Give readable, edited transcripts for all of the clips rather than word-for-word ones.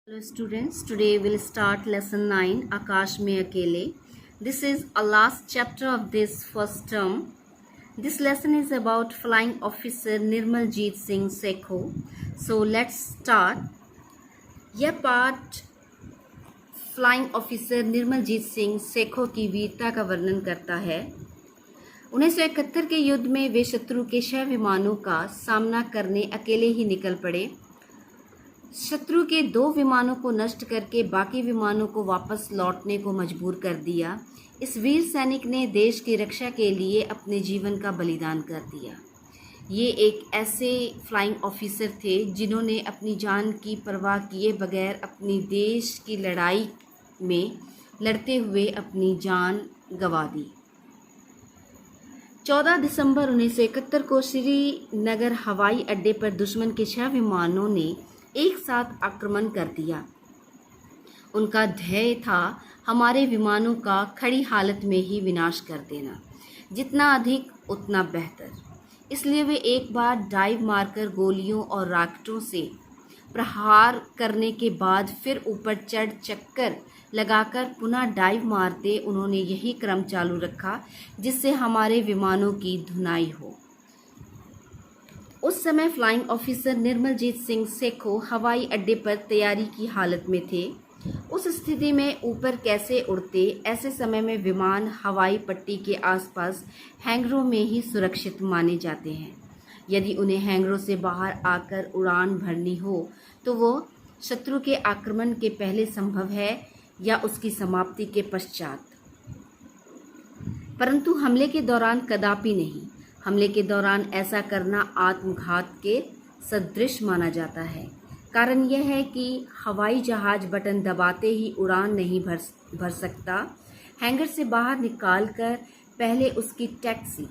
Hello students, today we'll start lesson 9 Akash Mein Akele. This is a last chapter of this first term. This lesson is about Flying Officer Nirmaljeet Singh Sekho. So let's start. यह पाठ flying officer Nirmaljit Singh Sekhon की वीरता का वर्णन करता है। 1971 के युद्ध में वे शत्रु के 6 विमानों का सामना करने अकेले ही निकल पड़े। शत्रु के 2 विमानों को नष्ट करके बाकी विमानों को वापस लौटने को मजबूर कर दिया। इस वीर सैनिक ने देश की रक्षा के लिए अपने जीवन का बलिदान कर दिया। ये एक ऐसे फ्लाइंग ऑफिसर थे जिन्होंने अपनी जान की परवाह किए बगैर अपनी देश की लड़ाई में लड़ते हुए अपनी जान गंवा दी। 14 दिसंबर 1971 को श्रीनगर हवाई अड्डे पर दुश्मन के 6 विमानों ने एक साथ आक्रमण कर दिया। उनका ध्येय था हमारे विमानों का खड़ी हालत में ही विनाश कर देना, जितना अधिक उतना बेहतर। इसलिए वे एक बार डाइव मारकर गोलियों और रॉकेटों से प्रहार करने के बाद फिर ऊपर चढ़ चक्कर लगाकर पुनः डाइव मारते। उन्होंने यही क्रम चालू रखा जिससे हमारे विमानों की धुनाई हो। उस समय फ्लाइंग ऑफिसर निर्मलजीत सिंह सेखो हवाई अड्डे पर तैयारी की हालत में थे। उस स्थिति में ऊपर कैसे उड़ते? ऐसे समय में विमान हवाई पट्टी के आसपास हैंगरों में ही सुरक्षित माने जाते हैं। यदि उन्हें हैंगरों से बाहर आकर उड़ान भरनी हो तो वो शत्रु के आक्रमण के पहले संभव है या उसकी समाप्ति के पश्चात, परंतु हमले के दौरान कदापि नहीं। हमले के दौरान ऐसा करना आत्मघात के सदृश माना जाता है। कारण यह है कि हवाई जहाज बटन दबाते ही उड़ान नहीं भर सकता। हैंगर से बाहर निकालकर पहले उसकी टैक्सी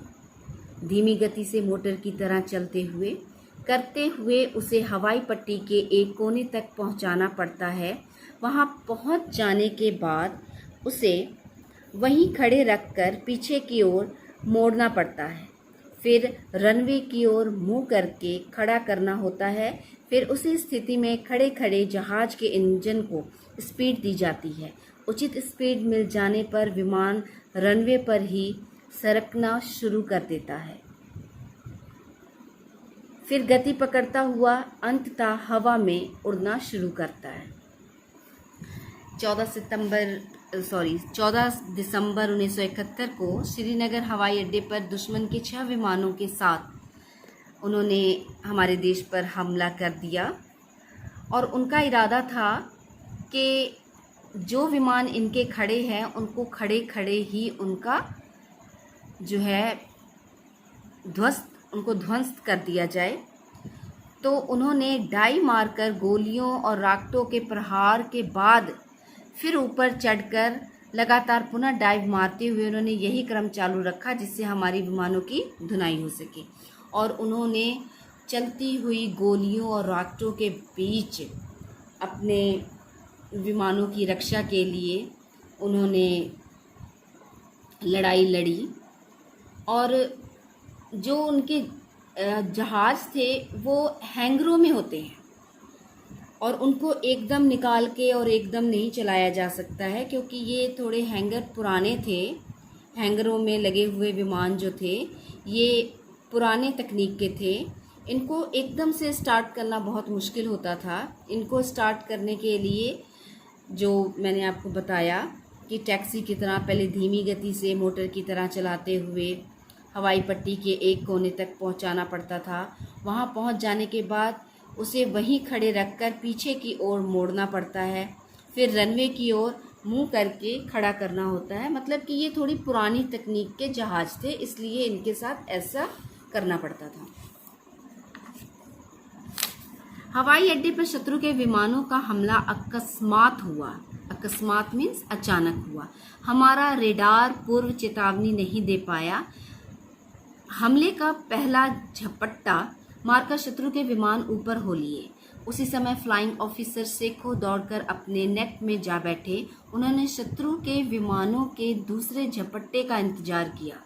धीमी गति से मोटर की तरह करते हुए उसे हवाई पट्टी के एक कोने तक पहुंचाना पड़ता है। वहां पहुंच जाने के बाद उसे वहीं खड़े रखकर पीछे की ओर मोड़ना पड़ता है। फिर रनवे की ओर मुंह करके खड़ा करना होता है। फिर उसी स्थिति में खड़े खड़े जहाज के इंजन को स्पीड दी जाती है। उचित स्पीड मिल जाने पर विमान रनवे पर ही सरकना शुरू कर देता है। फिर गति पकड़ता हुआ अंततः हवा में उड़ना शुरू करता है। 14 दिसंबर 1971 को श्रीनगर हवाई अड्डे पर दुश्मन के 6 विमानों के साथ उन्होंने हमारे देश पर हमला कर दिया और उनका इरादा था कि जो विमान इनके खड़े हैं उनको खड़े खड़े ही उनका जो है ध्वस्त कर दिया जाए। तो उन्होंने डाई मारकर गोलियों और रॉकेटों के प्रहार के बाद फिर ऊपर चढ़कर लगातार पुनः डाइव मारते हुए उन्होंने यही क्रम चालू रखा जिससे हमारी विमानों की धुनाई हो सके। और उन्होंने चलती हुई गोलियों और रॉकेटों के बीच अपने विमानों की रक्षा के लिए उन्होंने लड़ाई लड़ी। और जो उनके जहाज़ थे वो हैंगरों में होते हैं और उनको एकदम निकाल के और एकदम नहीं चलाया जा सकता है, क्योंकि ये थोड़े हैंगर पुराने थे। हैंगरों में लगे हुए विमान जो थे ये पुराने तकनीक के थे। इनको एकदम से स्टार्ट करना बहुत मुश्किल होता था। इनको स्टार्ट करने के लिए जो मैंने आपको बताया कि टैक्सी की तरह पहले धीमी गति से मोटर की तरह चलाते हुए हवाई पट्टी के एक कोने तक पहुंचाना पड़ता था। वहां पहुंच जाने के बाद उसे वहीं खड़े रखकर पीछे की ओर मोड़ना पड़ता है। फिर रनवे की ओर मुंह करके खड़ा करना होता है। मतलब कि ये थोड़ी पुरानी तकनीक के जहाज थे, इसलिए इनके साथ ऐसा करना पड़ता था। हवाई अड्डे पर शत्रु के विमानों का हमला अकस्मात हुआ। अकस्मात मीन्स अचानक हुआ। हमारा रेडार पूर्व चेतावनी नहीं दे पाया। हमले का पहला झपट्टा मारकर शत्रु के विमान ऊपर हो लिए। उसी समय फ्लाइंग ऑफिसर सेखो दौड़कर अपने नेट में जा बैठे। उन्होंने शत्रु के विमानों के दूसरे झपट्टे का इंतजार किया।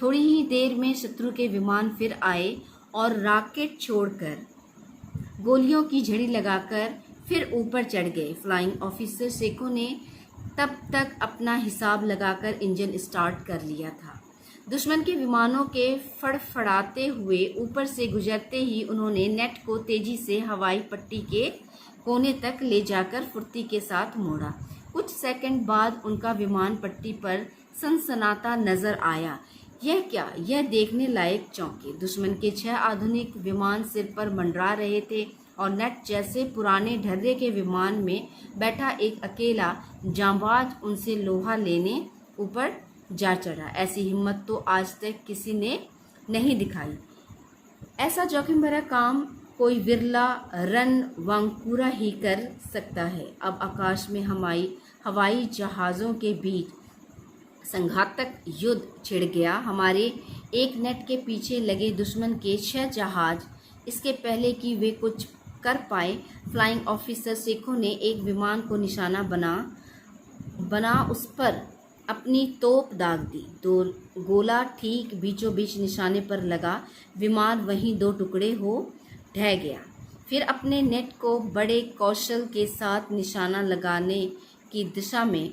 थोड़ी ही देर में शत्रु के विमान फिर आए और रॉकेट छोड़कर गोलियों की झड़ी लगाकर फिर ऊपर चढ़ गए। फ्लाइंग ऑफिसर सेको ने तब तक अपना हिसाब लगाकर इंजन स्टार्ट कर लिया था। दुश्मन के विमानों के फड़फड़ाते हुए ऊपर से गुजरते ही उन्होंने नेट को तेजी से हवाई पट्टी के कोने तक ले जाकर फुर्ती के साथ मोड़ा। कुछ सेकंड बाद उनका विमान पट्टी पर सनसनाता नजर आया। यह क्या? यह देखने लायक चौंके। दुश्मन के 6 आधुनिक विमान सिर पर मंडरा रहे थे और नेट जैसे पुराने ढर्रे के विमान में बैठा एक अकेला जांबाज उनसे लोहा लेने ऊपर जा चढ़ा। ऐसी हिम्मत तो आज तक किसी ने नहीं दिखाई। ऐसा जोखिम भरा काम कोई विरला रणवंकुरा ही कर सकता है। अब आकाश में हवाई जहाज़ों के बीच संघातक युद्ध छिड़ गया। हमारे एक नेट के पीछे लगे दुश्मन के 6 जहाज इसके पहले कि वे कुछ कर पाए, फ्लाइंग ऑफिसर सेको ने एक विमान को निशाना बना उस पर अपनी तोप दाग दी। दो गोला ठीक बीचों बीच निशाने पर लगा। विमान वहीं 2 टुकड़े हो ढह गया। फिर अपने नेट को बड़े कौशल के साथ निशाना लगाने की दिशा में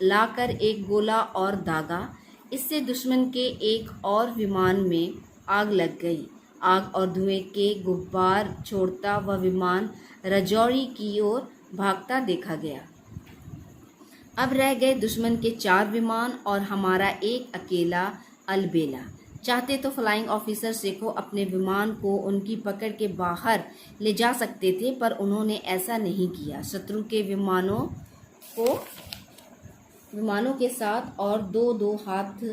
लाकर एक गोला और दागा। इससे दुश्मन के एक और विमान में आग लग गई। आग और धुएं के गुब्बार छोड़ता वह विमान रजौरी की ओर भागता देखा गया। अब रह गए दुश्मन के 4 विमान और हमारा एक अकेला अलबेला। चाहते तो फ्लाइंग ऑफिसर सेको अपने विमान को उनकी पकड़ के बाहर ले जा सकते थे, पर उन्होंने ऐसा नहीं किया। शत्रु के विमानों के साथ और दो हाथ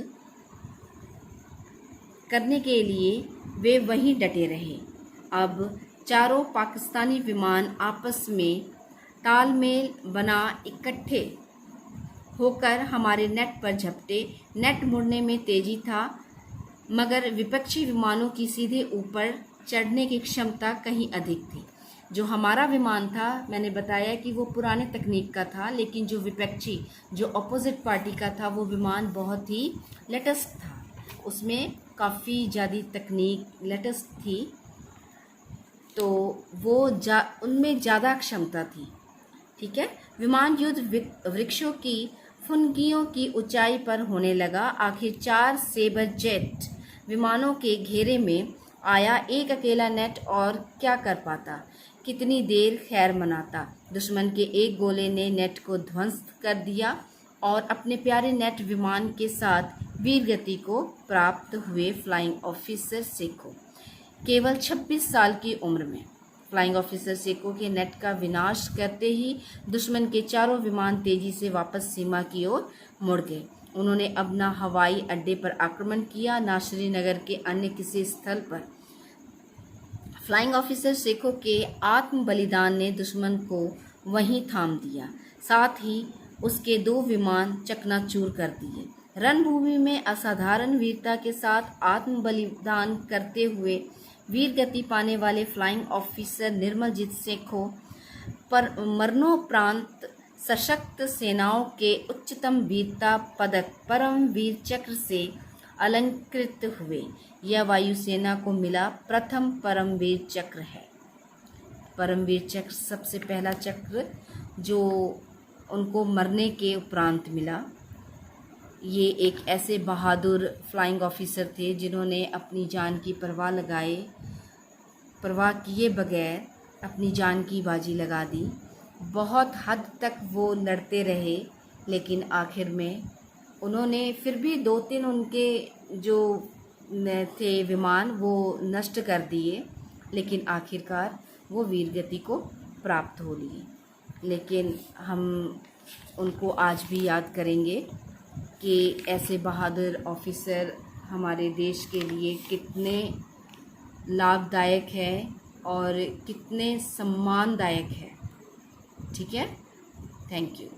करने के लिए वे वहीं डटे रहे। अब चारों पाकिस्तानी विमान आपस में तालमेल बना इकट्ठे होकर हमारे नेट पर झपटे। नेट मुड़ने में तेजी था, मगर विपक्षी विमानों की सीधे ऊपर चढ़ने की क्षमता कहीं अधिक थी। जो हमारा विमान था, मैंने बताया कि वो पुराने तकनीक का था, लेकिन जो अपोजिट पार्टी का था, वो विमान बहुत ही लेटेस्ट था। उसमें काफ़ी ज़्यादा तकनीक लेटेस्ट थी, तो वो उनमें ज़्यादा क्षमता थी। ठीक है। विमान युद्ध वृक्षों की फुनगियों की ऊंचाई पर होने लगा। आखिर 4 सेबर जेट विमानों के घेरे में आया। एक अकेला नेट और क्या कर पाता? कितनी देर खैर मनाता? दुश्मन के एक गोले ने नेट को ध्वस्त कर दिया और अपने प्यारे नेट विमान के साथ वीरगति को प्राप्त हुए फ्लाइंग ऑफिसर सेको केवल 26 साल की उम्र में। फ्लाइंग ऑफिसर सेको के नेट का विनाश करते ही दुश्मन के 4 विमान तेजी से वापस सीमा की ओर मुड़ गए। उन्होंने अब न हवाई अड्डे पर आक्रमण किया, न श्रीनगर के अन्य किसी स्थल पर। फ्लाइंग ऑफिसर सेको के आत्म बलिदान ने दुश्मन को वहीं थाम दिया, साथ ही उसके 2 विमान चकनाचूर कर दिए। रणभूमि में असाधारण वीरता के साथ आत्म बलिदान करते हुए वीरगति पाने वाले फ्लाइंग ऑफिसर निर्मलजीत सेको पर मरणोपरांत सशक्त सेनाओं के उच्चतम वीरता पदक परम वीर चक्र से अलंकृत हुए। यह वायुसेना को मिला प्रथम परमवीर चक्र है। परमवीर चक्र सबसे पहला चक्र जो उनको मरने के उपरांत मिला। ये एक ऐसे बहादुर फ्लाइंग ऑफिसर थे जिन्होंने अपनी जान की परवाह किए बगैर अपनी जान की बाजी लगा दी। बहुत हद तक वो लड़ते रहे, लेकिन आखिर में उन्होंने फिर भी 2-3 उनके जो थे विमान वो नष्ट कर दिए, लेकिन आखिरकार वो वीरगति को प्राप्त हो लिए। लेकिन हम उनको आज भी याद करेंगे कि ऐसे बहादुर ऑफिसर हमारे देश के लिए कितने लाभदायक है और कितने सम्मानदायक है। ठीक है। Thank you.